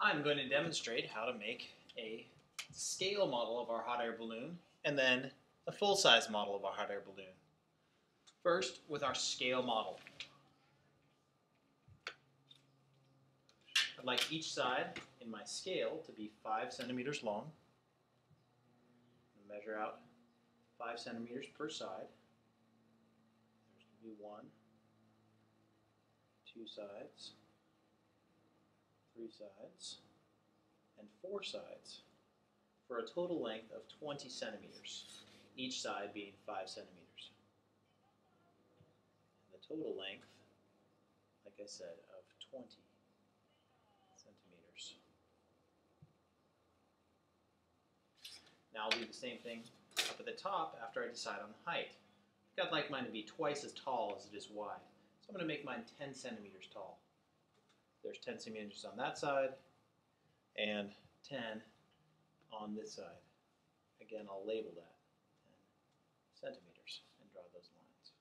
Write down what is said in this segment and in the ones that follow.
I'm going to demonstrate how to make a scale model of our hot air balloon and then a full-size model of our hot air balloon. First, with our scale model. I'd like each side in my scale to be 5 centimeters long. Measure out 5 centimeters per side. There's going to be 1, 2 sides, 3 sides, and 4 sides for a total length of 20 centimeters, each side being 5 centimeters. And the total length, like I said, of 20 centimeters. Now I'll do the same thing up at the top after I decide on the height. I'd like mine to be twice as tall as it is wide. So I'm going to make mine 10 centimeters tall. There's 10 centimeters on that side and 10 on this side. Again, I'll label that 10 centimeters and draw those lines.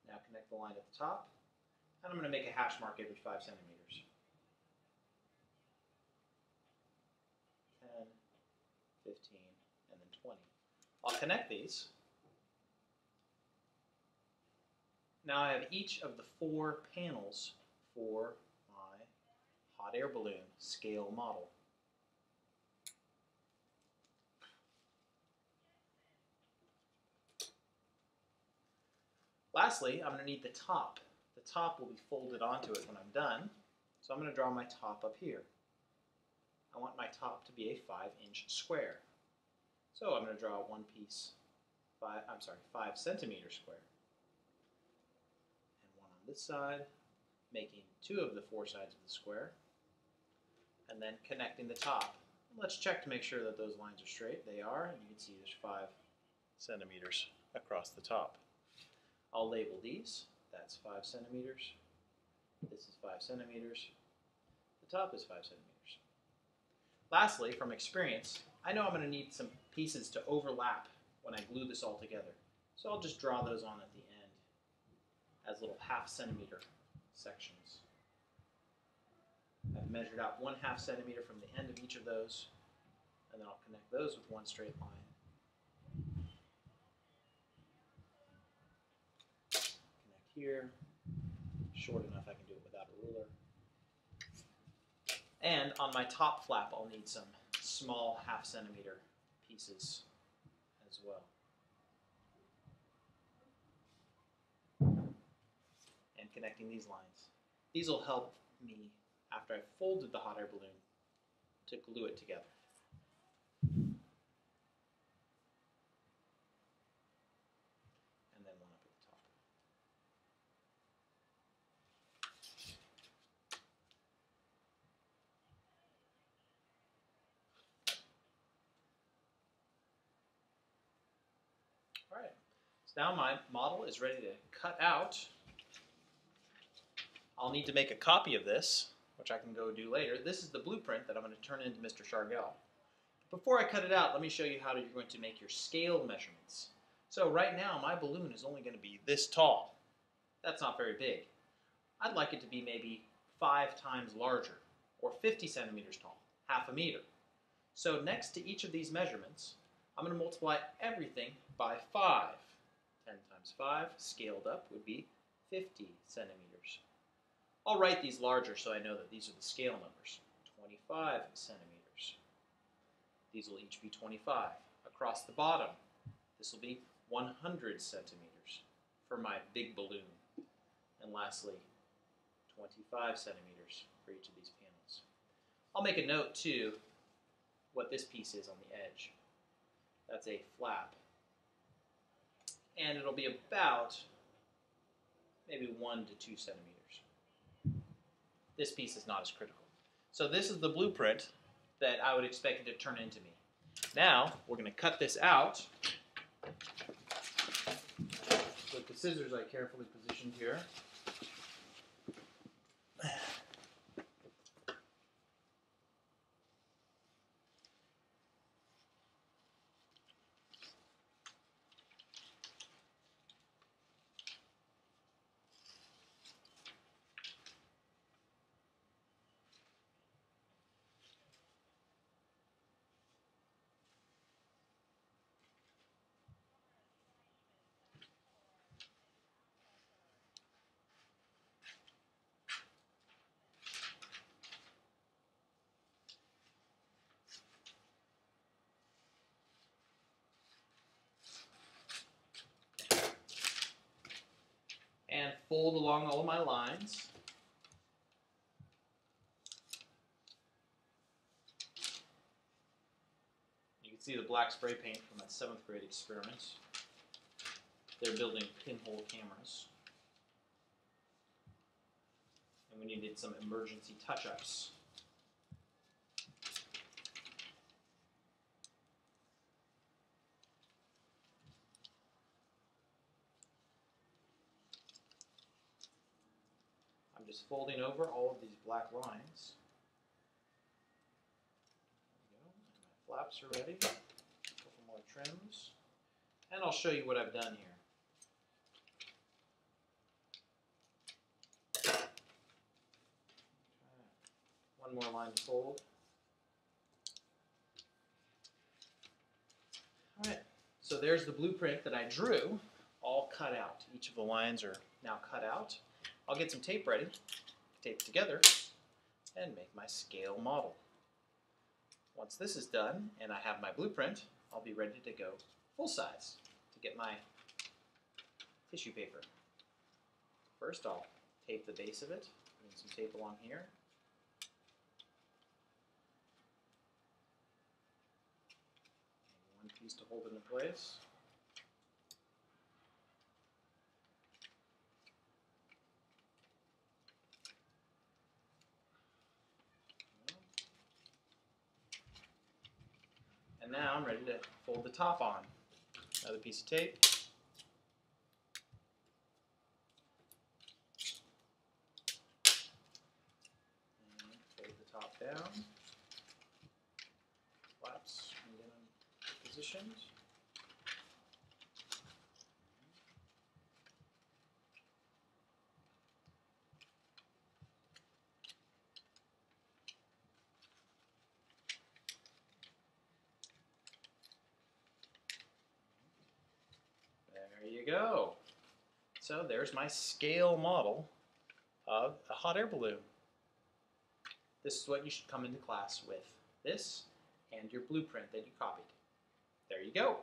Now connect the line at the top, and I'm going to make a hash mark every 5 centimeters. 10, 15, and then 20. I'll connect these. Now I have each of the 4 panels for my hot air balloon scale model. Lastly, I'm going to need the top. The top will be folded onto it when I'm done, so I'm going to draw my top up here. I want my top to be a 5-inch square. So I'm going to draw one piece, 5 centimeter square. And one on this side, making 2 of the 4 sides of the square, and then connecting the top. Let's check to make sure that those lines are straight. They are, and you can see there's 5 centimeters across the top. I'll label these. That's 5 centimeters. This is 5 centimeters. The top is 5 centimeters. Lastly, from experience, I know I'm going to need some pieces to overlap when I glue this all together. So I'll just draw those on at the end as little 1/2 centimeter sections. I've measured out 1/2 centimeter from the end of each of those, and then I'll connect those with one straight line. Here, short enough I can do it without a ruler. And on my top flap I'll need some small 1/2 centimeter pieces as well. And connecting these lines. These will help me, after I've folded the hot air balloon, to glue it together. Alright, so now my model is ready to cut out. I'll need to make a copy of this, which I can go do later. This is the blueprint that I'm going to turn into Mr. Shargel. Before I cut it out, let me show you how you're going to make your scale measurements. So right now, my balloon is only going to be this tall. That's not very big. I'd like it to be maybe 5 times larger, or 50 centimeters tall, 1/2 meter. So next to each of these measurements, I'm going to multiply everything by 5. 10 times 5, scaled up, would be 50 centimeters. I'll write these larger so I know that these are the scale numbers. 25 centimeters. These will each be 25. Across the bottom, this will be 100 centimeters for my big balloon. And lastly, 25 centimeters for each of these panels. I'll make a note, too, what this piece is on the edge. That's a flap. And it'll be about maybe 1 to 2 centimeters. This piece is not as critical. So this is the blueprint that I would expect it to turn into me. Now, we're going to cut this out with the scissors I carefully positioned here. fold along all of my lines. You can see the black spray paint from my 7th grade experiments. They're building pinhole cameras. And we needed some emergency touch-ups. I'm just folding over all of these black lines. There we go. And my flaps are ready. A couple more trims. And I'll show you what I've done here. One more line to fold. Alright, so there's the blueprint that I drew, all cut out. Each of the lines are now cut out. I'll get some tape ready, tape it together, and make my scale model. Once this is done and I have my blueprint, I'll be ready to go full size to get my tissue paper. First I'll tape the base of it, put some tape along here. One piece to hold it in place. And now I'm ready to fold the top on. Another piece of tape. And fold the top down. Flaps and get them positioned. There you go. So there's my scale model of a hot air balloon. This is what you should come into class with. This and your blueprint that you copied. There you go.